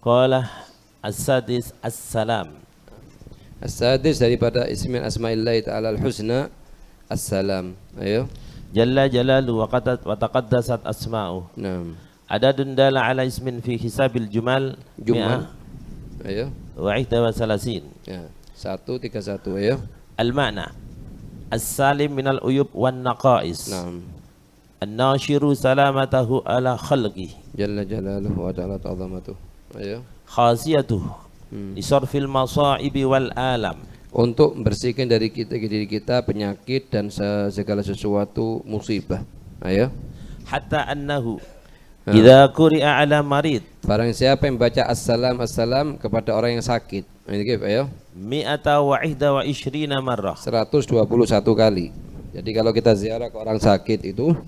Qala as-sadis as-salam. As-sadis daripada ismi asma'illahi ta'ala al-husna as-salam. Ayo. Jalla jalalu wa taqaddasat asma'u. Naam. Adadun dala ala ismin fi hisabil jumal Jumal. Ayo. wa ihda wa salasin. Ya. 131. Ayo. Al-ma'na as-salim minal uyub wan naqais. Naam. An-nashiru salamatahu ala khalqih. Jalla jalaluhu wa ta'ala ta'zamatuh. Ayo. Khasiyatuhu lisarfil masa'ibi wal alam. Untuk membersihkan dari diri kita penyakit dan segala sesuatu musibah. Ayo. Hatta annahu idza quri'a ala marid Barang siapa yang baca assalam assalam kepada orang yang sakit. Ini ayo. mi'ata wa ihda wa ishrina marrah. 121 kali. Jadi kalau kita ziarah ke orang sakit itu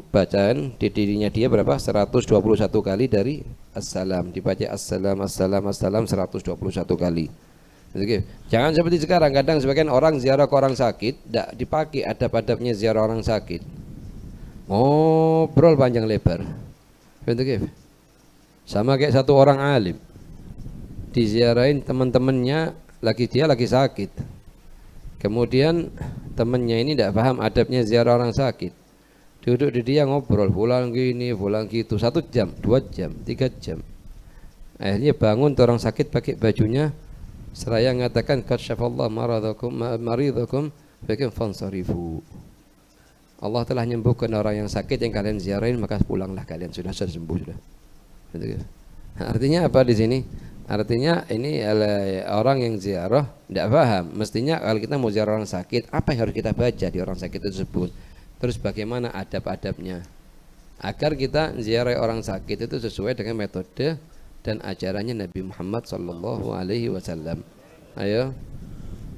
bacaan di dirinya dia berapa? 121 kali dari assalam. Dibaca assalam assalam assalam 121 kali. Oke. Jangan seperti sekarang, kadang sebagian orang ziarah ke orang sakit tidak dipakai adab-adabnya ziarah orang sakit. Ngobrol panjang lebar. Oke. Sama kayak satu orang alim diziarahin teman-temannya, dia lagi sakit. Kemudian temannya ini tidak paham adabnya ziarah orang sakit. Duduk di dia ngobrol, pulang gini, pulang gitu, 1 jam, 2 jam, 3 jam. Akhirnya bangun orang sakit pakai bajunya seraya mengatakan kasyafallah maridhakum fakin fansarifu. Allah telah menyembuhkan orang yang sakit yang kalian ziarahin, maka pulanglah kalian, sudah sembuh sudah. Artinya apa di sini? Artinya ini orang yang ziarah tidak paham. Mestinya kalau kita mau ziarah orang sakit, apa yang harus kita baca di orang sakit tersebut? Terus bagaimana adab-adabnya? Agar kita ziarah orang sakit itu sesuai dengan metode dan ajarannya Nabi Muhammad sallallahu alaihi wasallam. Ayo.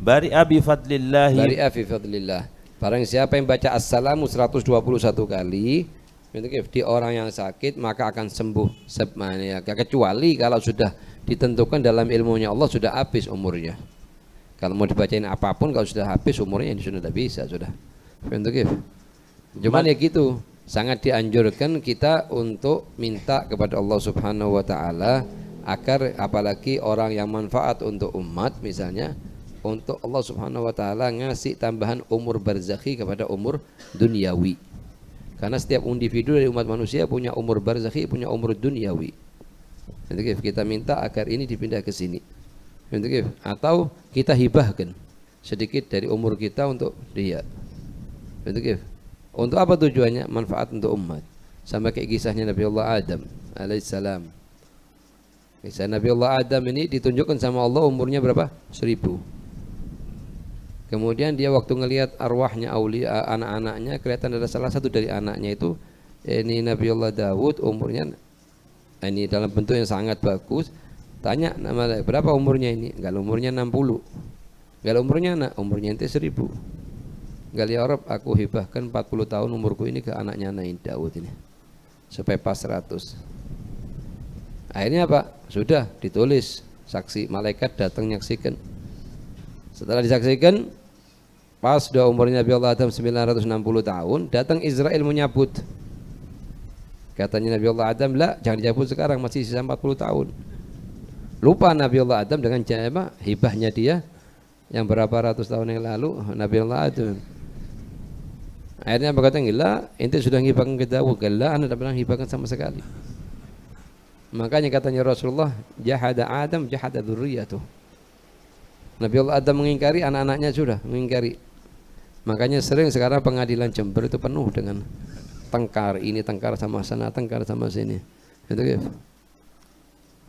Bari'a bi fadlillah. Bari'a fi fadlillah. Barang siapa yang baca assalamu 121 kali di orang yang sakit, maka akan sembuh. Kecuali kalau sudah ditentukan dalam ilmunya Allah sudah habis umurnya. Kalau mau dibacain apapun kalau sudah habis umurnya ini sudah tidak bisa sudah. Cuman ya gitu, sangat dianjurkan kita untuk minta kepada Allah Subhanahu wa taala agar apalagi orang yang manfaat untuk umat misalnya, untuk Allah Subhanahu wa taala ngasih tambahan umur barzakhi kepada umur duniawi. Karena setiap individu dari umat manusia punya umur barzakhi, punya umur duniawi. Jadi kita minta agar ini dipindah ke sini. Atau kita hibahkan sedikit dari umur kita untuk dia. Untuk apa tujuannya? Manfaat untuk umat. Sama kayak kisahnya Nabi Allah Adam alaihissalam. Kisah Nabi Allah Adam ini ditunjukkan sama Allah umurnya berapa? 1000. Kemudian dia waktu ngelihat arwahnya aulia anak-anaknya, kelihatan ada salah satu dari anaknya itu ini Nabi Allah Daud, umurnya ini dalam bentuk yang sangat bagus. Tanya nama berapa umurnya ini? Enggak, umurnya 60. Enggak, umurnya anak, umurnya ente 1000. Enggak, ya Rabb, aku hibahkan 40 tahun umurku ini ke anaknya Nabi Daud ini supaya pas 100. Akhirnya apa? Sudah ditulis, saksi malaikat datang menyaksikan. Setelah disaksikan, pas sudah umurnya Nabi Allah Adam 960 tahun, datang Israel menyabut. Katanya Nabi Allah Adam, lah jangan dicabut sekarang, masih sisa 40 tahun. Lupa Nabi Allah Adam dengan hibahnya dia yang berapa ratus tahun yang lalu, Nabi Allah Adam. Akhirnya berkata, gila, ente sudah hibahkan ke Daud. Gila, anda tidak pernah hibahkan sama sekali. Makanya katanya Rasulullah, jahada Adam, jahada dzurriyyatuh. Nabi Allah Adam mengingkari, anak-anaknya sudah mengingkari. Makanya sering sekarang pengadilan Jember itu penuh dengan tengkar, ini tengkar sama sana, tengkar sama sini. Itu gitu.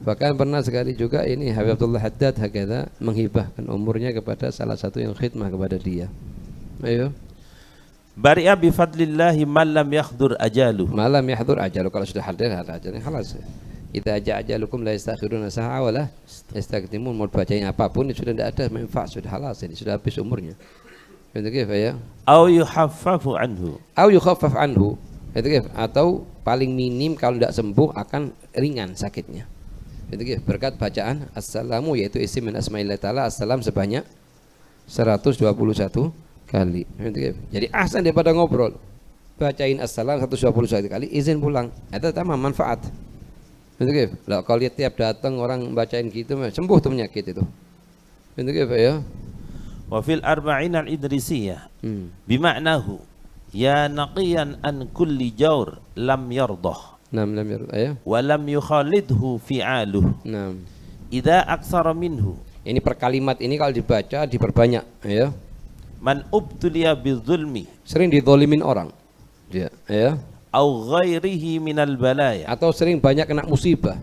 Bahkan pernah sekali juga ini Habib Abdullah Haddad hakadha menghibahkan umurnya kepada salah satu yang khidmah kepada dia. Ayo. Bari'a bi fadlillahi man lam yakhdur ajaluhu. Malam yahdur ajalu, kalau sudah hadir ajalnya halas. Kita aja ajalukum la yastakhiruna sa'a wa la yastaqdimun. Mau bacain apapun sudah tidak ada manfaat, sudah halas ini, sudah habis umurnya. Itu gitu ya. Au yukhaffafu anhu. Au yukhaffaf anhu. Itu gitu. Atau paling minim kalau tidak sembuh akan ringan sakitnya. Itu gitu. Berkat bacaan assalamu, yaitu isim min asma'illah ta'ala, assalam sebanyak 121 kali. Itu gitu. Jadi ahsan daripada ngobrol. Bacain assalam 121 kali, izin pulang. Itu tambah manfaat. Betul gitu. Lah kalau lihat tiap datang orang bacain gitu sembuh tuh penyakit itu. Betul gitu ya. Wa fil arba'in al-idrisiyah bima'nahu ya naqiyan an kulli jawr lam yardah. Lam ya. Wa lam yukhalidhu fi'aluh. Nah. Idza aksara minhu. Ini per kalimat ini kalau dibaca diperbanyak ya. Man ubtuliya bidzulmi. Sering dizalimin orang. Ya. Au ghairihi minal balaya. Atau sering banyak kena musibah.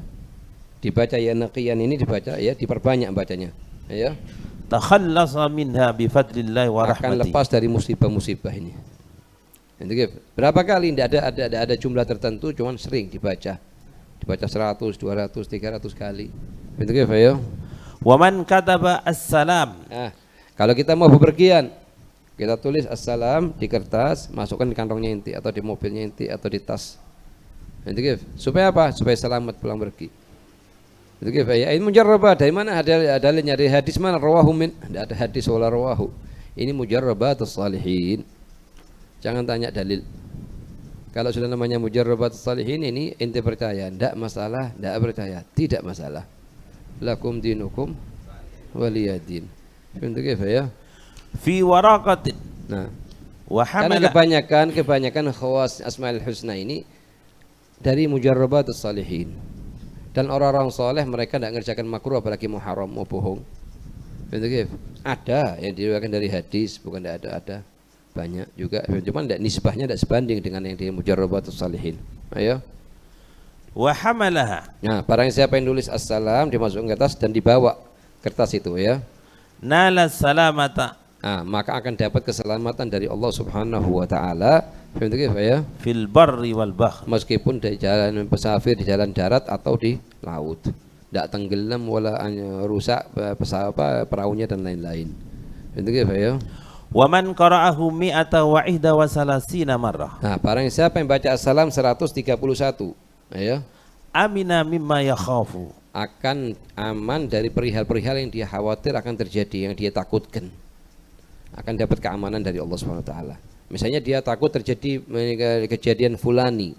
Dibaca ya naqiyan ini dibaca ya diperbanyak bacanya. Ya. Takhallasa minha bifadlillah wa rahmatihi. Akan lepas dari musibah-musibah ini. Berapa kali tidak ada jumlah tertentu, cuman sering dibaca 100, 200, 300 kali. Begitu ya. Wa man kataba assalam. Nah, kalau kita mau bepergian, kita tulis assalam di kertas, masukkan di kantongnya inti atau di mobilnya inti atau di tas. Begitu. Supaya apa? Supaya selamat pulang pergi. Begitu ya. Ini mujarrabah. Dari mana ada dalilnya? Dari hadis mana? Rawahu min. Tidak ada hadis wala rawahu. Ini mujarrabatus salihin. Jangan tanya dalil. Kalau sudah namanya mujarrabatus salihin ini ente percaya, tidak masalah, tidak percaya, tidak masalah. Lakum dinukum waliyadin. Begitu ya. Fi waraqatin. Nah, Karena kebanyakan khawas Asmaul Husna ini dari mujarrabatus salihin. Dan orang-orang soleh mereka tidak mengerjakan makruh apalagi muharram mau bohong. Begitu. Ada yang diriwayatkan dari hadis, bukan tidak ada banyak juga. Cuma nisbahnya tidak sebanding dengan yang di mujarrabatus salihin. Ayo. Wa hamalaha. Nah, barang siapa yang nulis assalam dimasukkan ke kertas dan dibawa kertas itu ya. Nala salamata. Nah, maka akan dapat keselamatan dari Allah Subhanahu wa taala. Begitu ya. Fil barri wal bahr. Meskipun di jalan pesafir di jalan darat atau di laut. Tidak tenggelam wala rusak perahunya dan lain-lain. Begitu ya. Wa man qara'ahu mi'ata wa ihda wa salasina marrah. Nah, barang siapa yang baca assalam 131 ya. Amina mimma yakhafu. Akan aman dari perihal-perihal yang dia khawatir akan terjadi, yang dia takutkan. Akan dapat keamanan dari Allah Subhanahu wa taala. Misalnya dia takut terjadi kejadian fulani.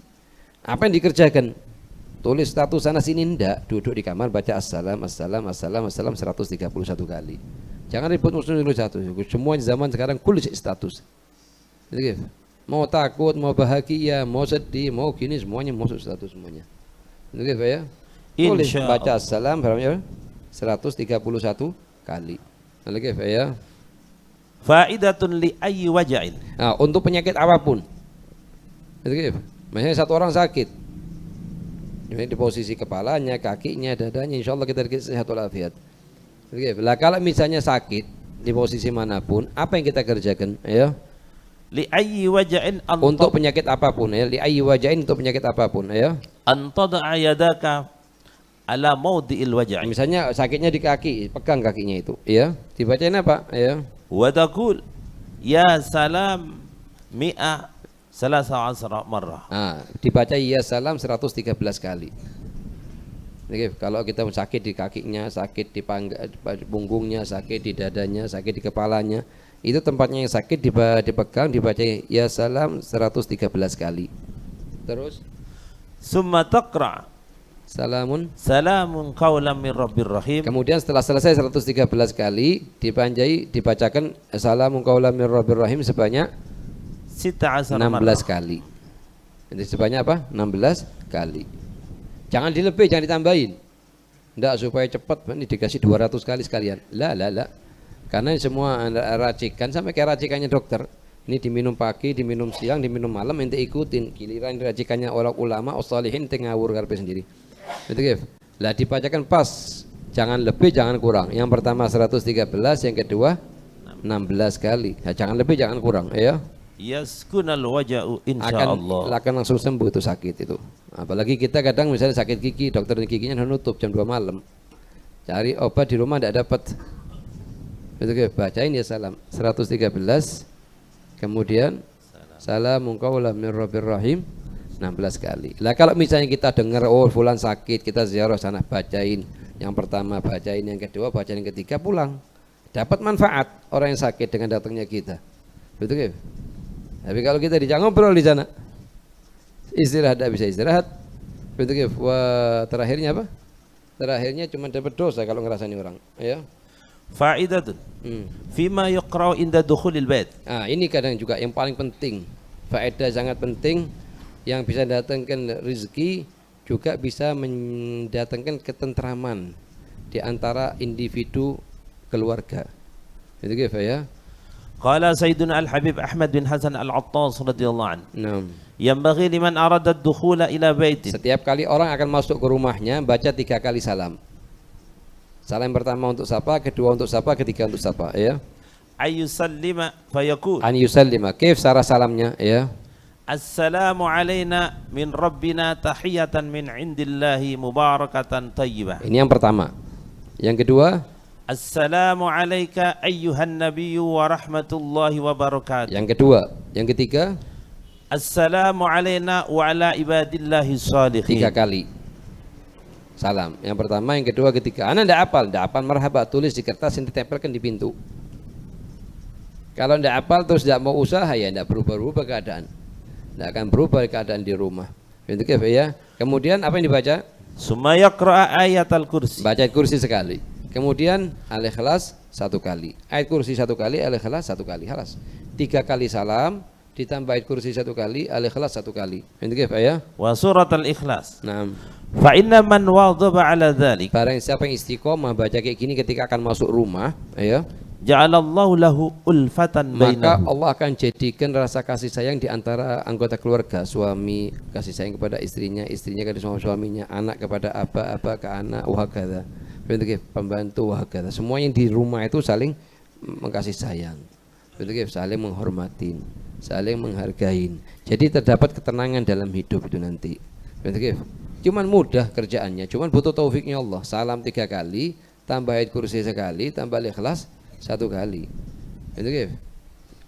Apa yang dikerjakan? Tulis status sana sini ndak, duduk di kamar baca assalam 131 kali. Jangan ribut muslim dulu satu. Semua zaman sekarang kulis status. Gitu. Mau takut, mau bahagia, mau sedih, mau gini semuanya masuk status semuanya. Gitu ya. Tulis baca assalam berapa? 131 kali. Lagi ya. Faidatun li ayyi waja'in. Nah, untuk penyakit apapun. Gitu. Misalnya satu orang sakit. Ini di posisi kepalanya, kakinya, dadanya, insyaallah kita sehat walafiat. Gitu. Lah kalau misalnya sakit di posisi manapun, apa yang kita kerjakan? Ya. Li ayyi waja'in untuk penyakit apapun ya. Li ayyi waja'in untuk penyakit apapun ya. Antada yadaka ala mawdi'il waj'i. Misalnya sakitnya di kaki, pegang kakinya itu, ya. Dibacain apa? Ya. Wa taqul ya salam mi'a salasa asra marrah. Nah, dibaca ya salam 113 kali. Oke, kalau kita sakit di kakinya, sakit di punggungnya, sakit di dadanya, sakit di kepalanya, itu tempatnya yang sakit dipegang, dibaca ya salam 113 kali. Terus summa taqra salamun qaulan min rabbir rahim. Kemudian setelah selesai 113 kali dibacakan salamun qaulan min rabbir rahim sebanyak 16 kali. Jadi sebanyak apa? 16 kali. Jangan dilebih, jangan ditambahin. Enggak, supaya cepat ini dikasih 200 kali sekalian. La. Karena semua racikan sampai kayak racikannya dokter. Ini diminum pagi, diminum siang, diminum malam, ente ikutin. Giliran racikannya orang ulama, ushalihin, ente ngawur karpe sendiri. Betul. Lah dibacakan pas, jangan lebih, jangan kurang. Yang pertama 113, yang kedua 16 kali. Nah, jangan lebih, jangan kurang, ya. Yaskunal waja'u insyaallah. Akan langsung sembuh itu sakit itu. Apalagi kita kadang misalnya sakit gigi, dokter giginya udah nutup jam 2 malam. Cari obat di rumah tidak dapat. Betul, bacain ya salam 113. Kemudian salamun qaulan min rabbir rahim 16 kali. Lah kalau misalnya kita dengar oh fulan sakit, kita ziarah sana, bacain. Yang pertama bacain, yang kedua bacain, yang ketiga pulang. Dapat manfaat orang yang sakit dengan datangnya kita. Betul ya? Tapi kalau kita dijak ngobrol di sana, istirahat tidak bisa istirahat, Begitu. Wah, terakhirnya apa? Terakhirnya cuma dapat dosa kalau ngerasani orang, ya. Fa'idatun fima yuqra'u inda dukhulil bait. Nah, ini kadang juga yang paling penting. Faedah sangat penting yang bisa datangkan rezeki juga bisa mendatangkan ketentraman di antara individu keluarga. Itu gitu ya. Qala Sayyiduna Al-Habib Ahmad bin Hasan Al-Attas radhiyallahu anhu. Nah, Yanbaghi liman arada ad-dukhula ila baitin. setiap kali orang akan masuk ke rumahnya baca 3 kali salam. Salam pertama untuk siapa, kedua untuk siapa, ketiga untuk siapa, ya. Ayyusallima fayaqul. An yusallima. Kif cara salamnya, ya. Assalamu alayna min rabbina tahiyatan min indillahi mubarakatan tayyibah. Ini yang pertama. Yang kedua, Assalamu alayka ayyuhan nabiyyu wa rahmatullahi wa barakatuh. yang kedua, yang ketiga, Assalamu alayna wa ala ibadillahi 3 salihin. kali salam. Yang pertama, yang kedua, ketiga. Anda ndak hafal marhaba, tulis di kertas yang ditempelkan di pintu. Kalau ndak hafal terus ndak mau usaha, ya ndak berubah keadaan. Ndak akan berubah keadaan di rumah. Itu ya. Kemudian apa yang dibaca? Summa yaqra'a ayatal kursi. Baca ayat kursi sekali. Kemudian Al-Ikhlas 1 kali. Ayat kursi 1 kali, Al-Ikhlas 1 kali. Halas. 3 kali salam ditambah ayat kursi 1 kali, Al-Ikhlas 1 kali. Itu ya. Wa surat al-ikhlas. Nah, Fa inna man wadhaba ala dhalik barang siapa yang istiqomah baca kayak gini ketika akan masuk rumah, ya, ja'alallahu lahu ulfatan maka bainahu. Allah akan jadikan rasa kasih sayang di antara anggota keluarga. Suami kasih sayang kepada istrinya, istrinya kepada suaminya, anak kepada apa ke anak, wahakadha. Begitu, pembantu wahakadha. Semua yang di rumah itu saling mengasih sayang. Begitu, saling menghormatin, saling menghargain. Jadi terdapat ketenangan dalam hidup itu nanti. Begitu. Cuman mudah kerjaannya, cuman butuh taufiknya Allah. Salam 3 kali, tambah ayat kursi sekali, tambah Ikhlas 1 kali. Itu gitu.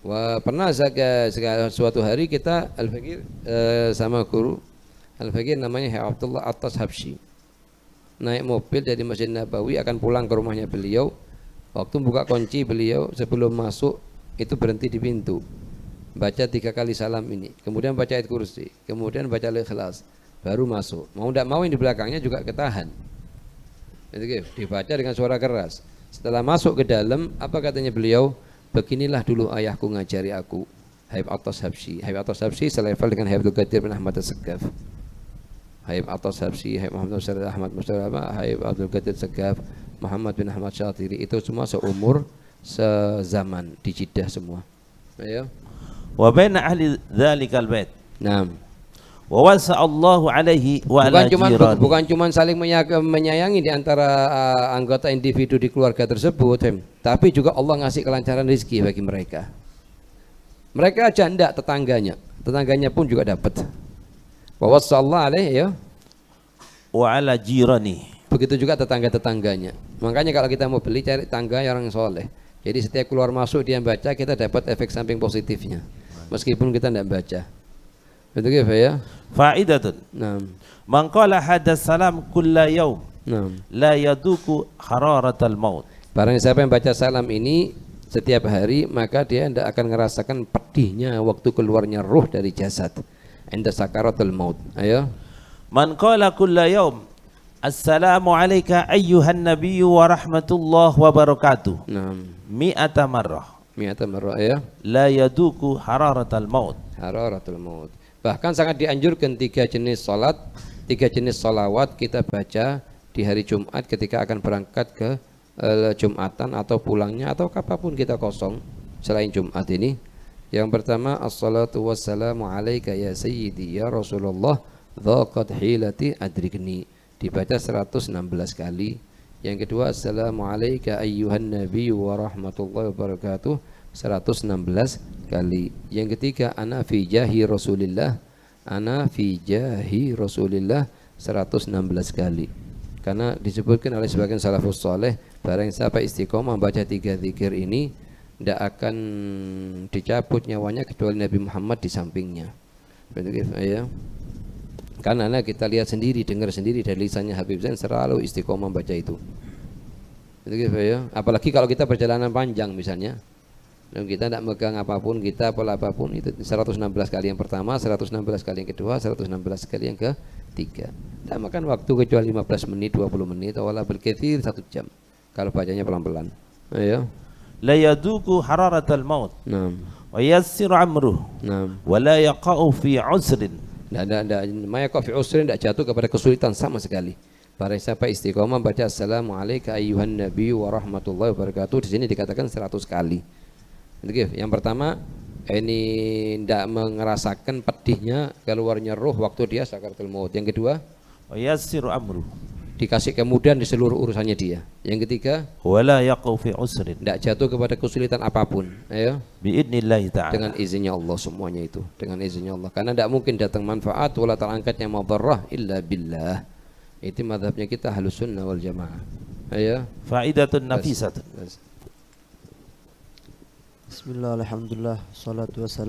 Wah, pernah suatu hari kita Al-Fakir sama guru Al-Fakir namanya Syekh Abdullah Attas Habsyi. Naik mobil dari Masjid Nabawi akan pulang ke rumahnya beliau. Waktu buka kunci beliau sebelum masuk itu berhenti di pintu. Baca 3 kali salam ini, kemudian baca ayat kursi, kemudian baca Al-Ikhlas, baru masuk. Mau tidak mau yang di belakangnya juga ketahan. Itu gitu, dibaca dengan suara keras. Setelah masuk ke dalam, apa katanya beliau? Beginilah dulu ayahku ngajari aku. Habib Attas Habsyi. Habib Attas Habsyi selevel dengan Habib Abdul Qadir bin Ahmad As-Segaf. Habib Attas Habsyi, Habib Muhammad Ahmad Mustafa, Habib Abdul Qadir Segaf, Muhammad bin Ahmad Syatiri, itu semua seumur, sezaman di Jeddah semua. Ayo. Wa baina ahli dzalikal bait. Nah, Wa wasa'allahu alaihi wa ala jirani. bukan cuman saling menyayangi di antara anggota individu di keluarga tersebut, tapi juga Allah ngasih kelancaran rezeki bagi mereka. Mereka janda tetangganya pun juga dapat. Wa wasa'allahu alaihi, ya. Wa ala jirani. Begitu juga tetangga-tetangganya. Makanya kalau kita mau beli, cari tangga yang orang soleh. Jadi setiap keluar masuk dia baca, kita dapat efek samping positifnya, meskipun kita tidak baca. Betul ya? Fa'idatun. Nah, Man qala hadas salam kulla yaum nah. la yaduku hararatal maut. Barang siapa yang baca salam ini setiap hari, maka dia tidak akan merasakan pedihnya waktu keluarnya ruh dari jasad. Inda sakaratul maut. Ayo. Man qala kulla yaum assalamu alayka ayyuhan nabiyyu wa rahmatullah wa barakatuh. Nah, Mi'ata marrah marrah, ya. la yaduku hararatal maut. Hararatul maut. Bahkan sangat dianjurkan 3 jenis salat, 3 jenis salawat kita baca di hari Jumat ketika akan berangkat ke Jumatan atau pulangnya atau kapanpun kita kosong selain Jumat ini. Yang pertama, assalatu wassalamu alaika ya sayyidi ya Rasulullah dhaqat hilati adrikni, dibaca 116 kali. Yang kedua, assalamu alaika ayyuhan nabiyyu wa rahmatullahi wa barakatuh, 116 kali. Yang ketiga, ana fi jahi Rasulillah, ana fi jahi Rasulillah, 116 kali. Karena disebutkan oleh sebagian salafus saleh, barang siapa istiqomah membaca 3 zikir ini, tidak akan dicabut nyawanya kecuali Nabi Muhammad di sampingnya. Betul ya? Karena kita lihat sendiri, dengar sendiri dari lisannya Habib Zain selalu istiqomah baca itu. Betul ya? Apalagi kalau kita perjalanan panjang misalnya, dan kita tidak megang apapun, kita pola apapun, itu 116 kali yang pertama, 116 kali yang kedua, 116 kali yang 3. Tidak makan waktu kecuali 15 menit, 20 menit, wala berkathir 1 jam. Kalau bacanya pelan-pelan. Ayo. La yaduku hararatal maut. Naam. Wa yassiru amruh. Naam. Wa la yaqa'u fi usrin. Mayaqaf fi usrin, tidak jatuh kepada kesulitan sama sekali. Barang siapa istiqomah baca assalamualaikum ayyuhan nabi wa rahmatullahi wabarakatuh, di sini dikatakan 100 kali. Yang pertama, ini tidak merasakan pedihnya keluarnya roh waktu dia sakaratul maut. Yang kedua, Wa yassiru amruh. dikasih kemudahan di seluruh urusannya dia. Yang ketiga, Wa la yaqa'u fi usrin. tidak jatuh kepada kesulitan apapun. Ayo, Biidnillahi ta'ala. dengan izinnya Allah semuanya itu, dengan izinnya Allah. Karena tidak mungkin datang manfaat wala terangkatnya madarrah illa billah. Itu mazhabnya kita Ahlus Sunnah wal Jamaah. Ayo. Faidatun nafisatun. Bas. Bismillah, alhamdulillah, salatu wassalam